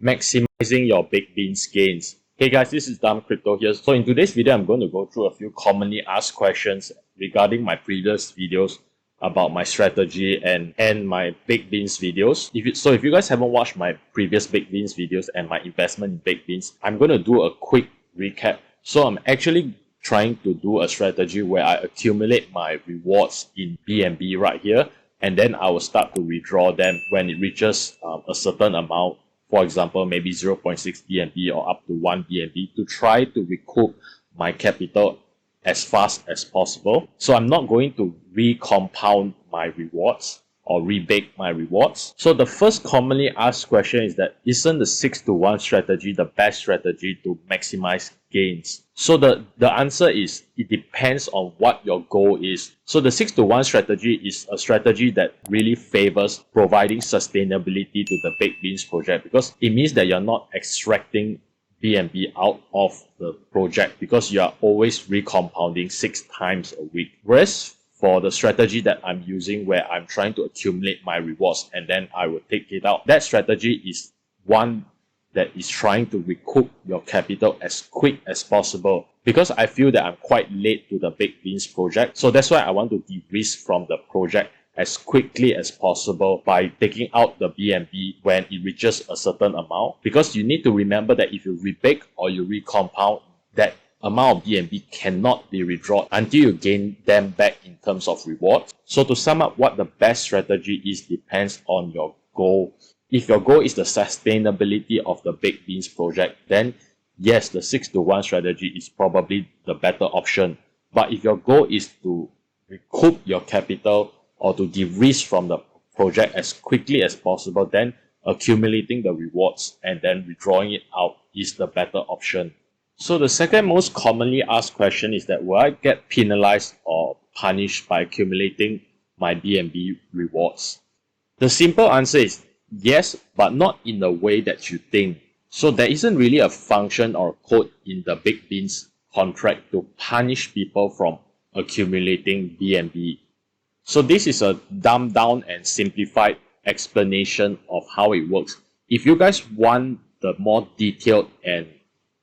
maximizing your big beans gains. Hey guys, this is Dumb Crypto here. So in today's video, I'm going to go through a few commonly asked questions regarding my previous videos about my strategy and my big beans videos. If you guys haven't watched my previous big beans videos and my investment in big beans, I'm going to do a quick recap. So I'm actually trying to do a strategy where I accumulate my rewards in BNB right here, and then I will start to withdraw them when it reaches a certain amount. For example, maybe 0.6 BNB or up to 1 BNB, to try to recoup my capital as fast as possible. So I'm not going to recompound my rewards or rebake my rewards. So the first commonly asked question is that, isn't the 6-to-1 strategy the best strategy to maximize gains? So the answer is, it depends on what your goal is. So the 6-to-1 strategy is a strategy that really favors providing sustainability to the Big Beans project, because it means that you're not extracting BNB out of the project because you are always recompounding 6 times a week. Whereas for the strategy that I'm using, where I'm trying to accumulate my rewards and then I will take it out, that strategy is one that is trying to recoup your capital as quick as possible, because I feel that I'm quite late to the Big Beans project. So that's why I want to de-risk from the project as quickly as possible by taking out the BNB when it reaches a certain amount, because you need to remember that if you rebake or you recompound, that amount of BNB cannot be withdrawn until you gain them back in terms of rewards. So to sum up, what the best strategy is depends on your goal. If your goal is the sustainability of the Big Beans project, then yes, the 6-to-1 strategy is probably the better option. But if your goal is to recoup your capital or to de-risk from the project as quickly as possible, then accumulating the rewards and then withdrawing it out is the better option. So the second most commonly asked question is that, will I get penalized or punished by accumulating my BNB rewards? The simple answer is yes, but not in the way that you think. So there isn't really a function or a code in the Big Beans contract to punish people from accumulating BNB. So this is a dumbed down and simplified explanation of how it works. If you guys want the more detailed and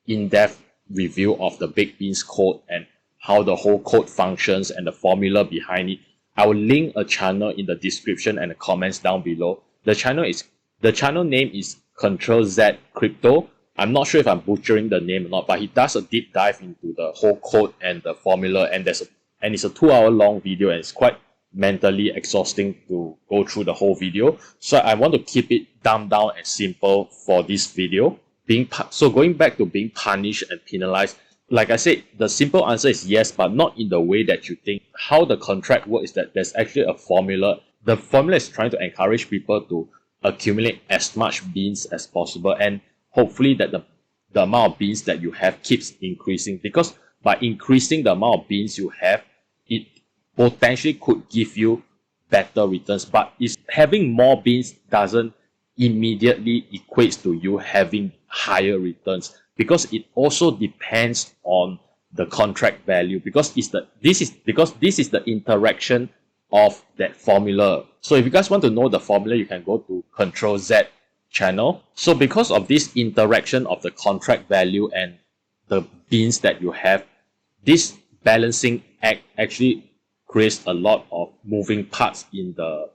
in-depth review of the Big Beans code and how the whole code functions and the formula behind it, I will link a channel in the description and the comments down below. The channel name is Control Z Crypto. I'm not sure if I'm butchering the name or not, but he does a deep dive into the whole code and the formula, and it's a 2-hour long video, and it's quite mentally exhausting to go through the whole video. So I want to keep it dumbed down and simple for this video. So going back to being punished and penalized, like I said, the simple answer is yes, but not in the way that you think. How the contract works is that there's actually a formula. The formula is trying to encourage people to accumulate as much beans as possible, and hopefully that the amount of beans that you have keeps increasing, because by increasing the amount of beans you have, it potentially could give you better returns. But having more beans doesn't immediately equates to you having higher returns, because it also depends on the contract value, because this is the interaction of that formula. So if you guys want to know the formula, you can go to Control Z channel. So because of this interaction of the contract value and the beans that you have, this balancing act actually creates a lot of moving parts in the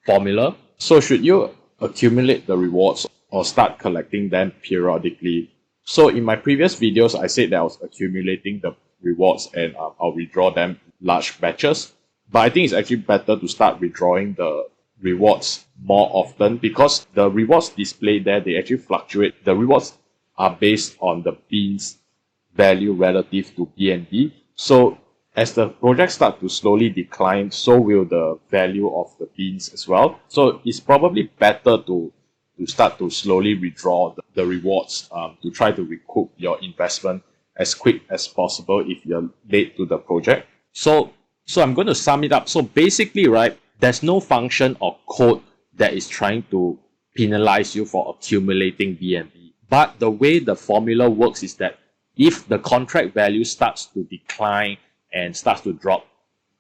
formula. So should you accumulate the rewards or start collecting them periodically? So in my previous videos, I said that I was accumulating the rewards and I'll withdraw them in large batches. But I think it's actually better to start withdrawing the rewards more often, because the rewards displayed there, they actually fluctuate. The rewards are based on the beans value relative to BNB. So as the project starts to slowly decline, so will the value of the beans as well. So it's probably better to start to slowly withdraw the rewards to try to recoup your investment as quick as possible if you're late to the project. So I'm going to sum it up. So basically, right, there's no function or code that is trying to penalize you for accumulating BNB. But the way the formula works is that if the contract value starts to decline and starts to drop,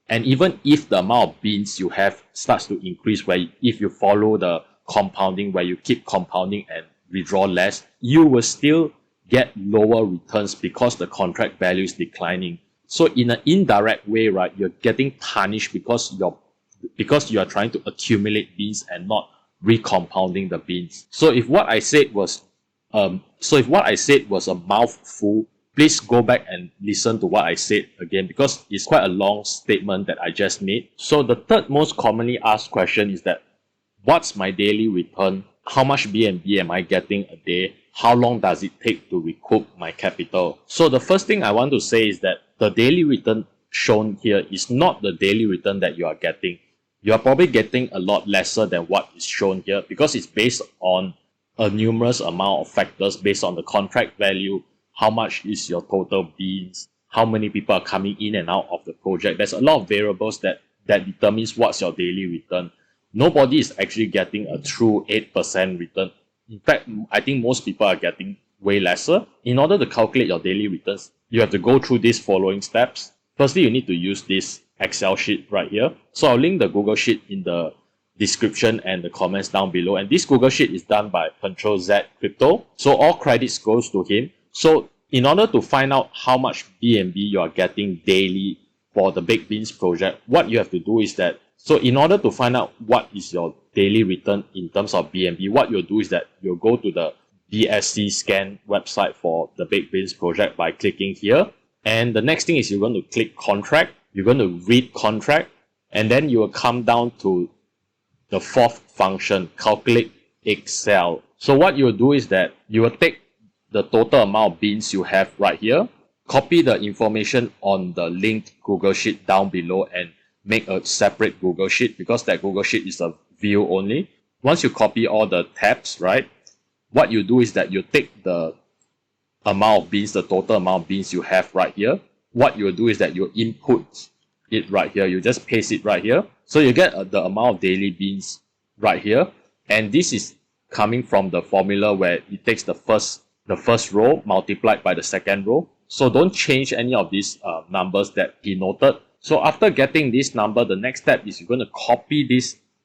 and even if the amount of beans you have starts to increase, where if you follow the compounding, where you keep compounding and withdraw less, you will still get lower returns because the contract value is declining. So in an indirect way, right, you're getting punished because you are trying to accumulate beans and not recompounding the beans. So if what I said was a mouthful, please go back and listen to what I said again, because it's quite a long statement that I just made. So the third most commonly asked question is that, what's my daily return? How much BNB am I getting a day? How long does it take to recoup my capital? So the first thing I want to say is that the daily return shown here is not the daily return that you are getting. You are probably getting a lot lesser than what is shown here, because it's based on a numerous amount of factors, based on the contract value, how much is your total beans, how many people are coming in and out of the project. There's a lot of variables that determines what's your daily return. Nobody is actually getting a true 8% return. In fact, I think most people are getting way lesser. In order to calculate your daily returns, you have to go through these following steps. Firstly, you need to use this Excel sheet right here. So I'll link the Google Sheet in the description and the comments down below. And this Google Sheet is done by Control Z Crypto. So all credits goes to him. So in order to find out how much BNB you are getting daily for the Baked Beans project, what you have to do is that, so in order to find out what is your daily return in terms of BNB, what you'll do is that you'll go to the BSC scan website for the Baked Beans project by clicking here. And the next thing is you're going to click contract. You're going to read contract. And then you will come down to the fourth function, calculate Excel. So what you'll do is that you will take the total amount of beans you have right here, copy the information on the linked Google Sheet down below and make a separate Google Sheet, because that Google Sheet is a view only. Once you copy all the tabs, right, what you do is that you take the amount of beans, the total amount of beans you have right here. What you do is that you input it right here. You just paste it right here. So you get the amount of daily beans right here. And this is coming from the formula where it takes the first row multiplied by the second row. So don't change any of these numbers that he noted. So after getting this number, the next step is you're going to copy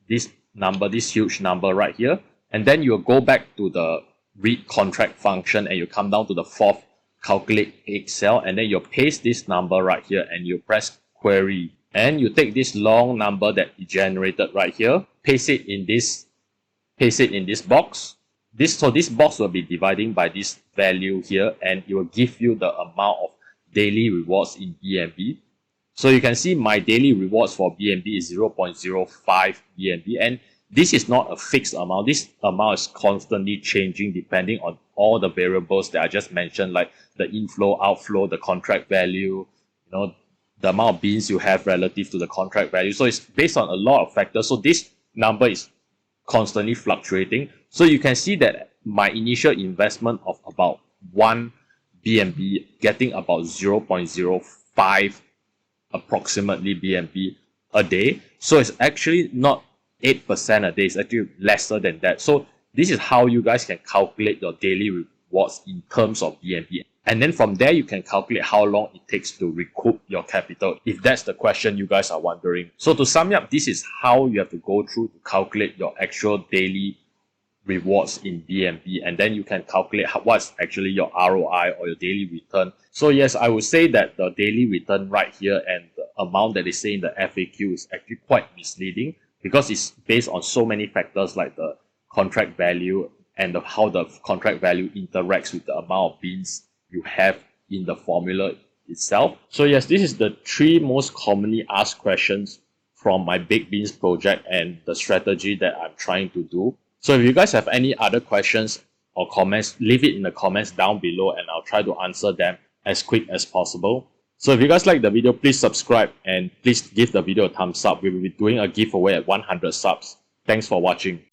this number, this huge number right here. And then you'll go back to the read contract function and you come down to the fourth, calculate Excel, and then you paste this number right here and you press query. And you take this long number that you generated right here, paste it in this box. So this box will be dividing by this value here, and it will give you the amount of daily rewards in BNB. So you can see my daily rewards for BNB is 0.05 BNB, and this is not a fixed amount. This amount is constantly changing depending on all the variables that I just mentioned, like the inflow, outflow, the contract value, the amount of beans you have relative to the contract value. So it's based on a lot of factors. So this number is constantly fluctuating. So you can see that my initial investment of about 1 BNB getting about 0.05 approximately BNB a day. So it's actually not 8% a day, it's actually lesser than that. So this is how you guys can calculate your daily rewards in terms of BNB. And then from there, you can calculate how long it takes to recoup your capital, if that's the question you guys are wondering. So to sum up, this is how you have to go through to calculate your actual daily rewards in BNB, and then you can calculate what's actually your ROI or your daily return. So yes, I would say that the daily return right here and the amount that they say in the FAQ is actually quite misleading, because it's based on so many factors like the contract value and how the contract value interacts with the amount of beans you have in the formula itself. So yes, this is the 3 most commonly asked questions from my Baked Beans project and the strategy that I'm trying to do. So if you guys have any other questions or comments, leave it in the comments down below and I'll try to answer them as quick as possible. So if you guys like the video, please subscribe and please give the video a thumbs up. We will be doing a giveaway at 100 subs. Thanks for watching.